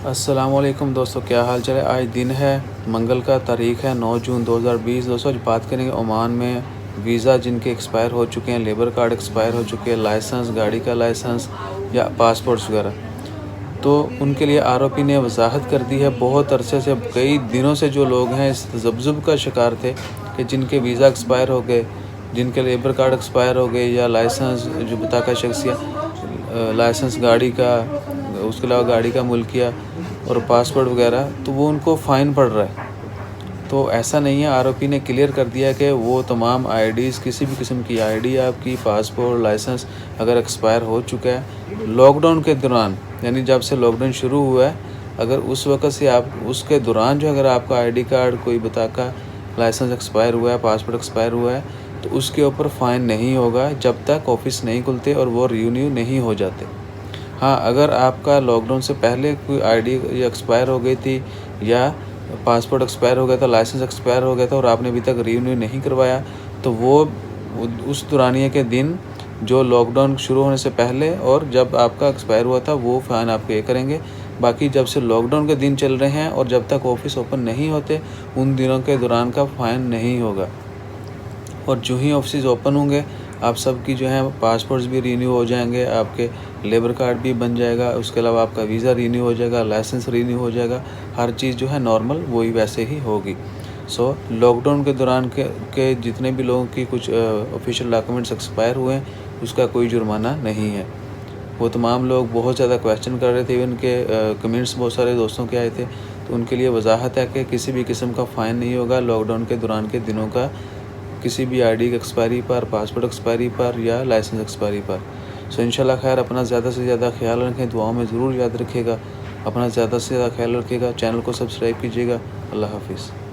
अस्सलामुअलैकुम दोस्तों, क्या हाल चाल है। आज दिन है मंगल का, तारीख़ है 9 जून 2020। दोस्तों आज बात करेंगे ओमान में वीज़ा जिनके एक्सपायर हो चुके हैं, लेबर कार्ड एक्सपायर हो चुके हैं, लाइसेंस, गाड़ी का लाइसेंस या पासपोर्ट्स वगैरह, तो उनके लिए आरओपी ने वजाहत कर दी है। बहुत अरसे से, कई दिनों से जो लोग हैं इस तज़ब्ज़ुब का शिकार थे कि जिनके वीज़ा एक्सपायर हो गए, जिनके लेबर कार्ड एक्सपायर हो गए या लाइसेंस जो बताका शख्सियत लाइसेंस गाड़ी का, उसके अलावा गाड़ी का मुल्किया और पासपोर्ट वगैरह, तो वो उनको फ़ाइन पड़ रहा है। तो ऐसा नहीं है, आरओपी ने क्लियर कर दिया कि वो तमाम आईडीज़, किसी भी किस्म की आईडी आपकी, पासपोर्ट, लाइसेंस अगर एक्सपायर हो चुका है लॉकडाउन के दौरान, यानी जब से लॉकडाउन शुरू हुआ है, अगर उस वक़्त से आप उसके दौरान जो अगर आपका आईडी कार्ड, कोई बताका लाइसेंस एक्सपायर हुआ है, पासपोर्ट एक्सपायर हुआ है, तो उसके ऊपर फ़ाइन नहीं होगा जब तक ऑफ़िस नहीं खुलते और वो रिन्यू नहीं हो जाते। हाँ, अगर आपका लॉकडाउन से पहले कोई आईडी एक्सपायर हो गई थी या पासपोर्ट एक्सपायर हो गया था, लाइसेंस एक्सपायर हो गया था और आपने अभी तक रिन्यू नहीं करवाया, तो वो उस दौरानिए के दिन जो लॉकडाउन शुरू होने से पहले और जब आपका एक्सपायर हुआ था वो फ़ाइन आप पे करेंगे। बाकी जब से लॉकडाउन के दिन चल रहे हैं और जब तक ऑफ़िस ओपन नहीं होते, उन दिनों के दौरान का फ़ाइन नहीं होगा। और जो ही ऑफिस ओपन होंगे, आप सबकी जो है पासपोर्ट्स भी रीन्यू हो जाएंगे, आपके लेबर कार्ड भी बन जाएगा, उसके अलावा आपका वीज़ा रीन्यू हो जाएगा, लाइसेंस रीन्यू हो जाएगा, हर चीज़ जो है नॉर्मल वही वैसे ही होगी। सो लॉकडाउन के दौरान के जितने भी लोगों की कुछ ऑफिशियल डॉक्यूमेंट्स एक्सपायर हुए हैं, उसका कोई जुर्माना नहीं है। वो तमाम लोग बहुत ज़्यादा क्वेश्चन कर रहे थे, उनके कमेंट्स बहुत सारे दोस्तों के आए थे, तो उनके लिए वजाहत है कि किसी भी किस्म का फ़ाइन नहीं होगा लॉकडाउन के दौरान के दिनों का, किसी भी आईडी की एक्सपायरी पर, पासपोर्ट एक्सपायरी पर या लाइसेंस एक्सपायरी पर। सो इंशाल्लाह खैर, अपना ज़्यादा से ज़्यादा ख्याल रखें, दुआओं में ज़रूर याद रखिएगा, अपना ज़्यादा से ज़्यादा ख्याल रखिएगा, चैनल को सब्सक्राइब कीजिएगा। अल्लाह हाफिज़।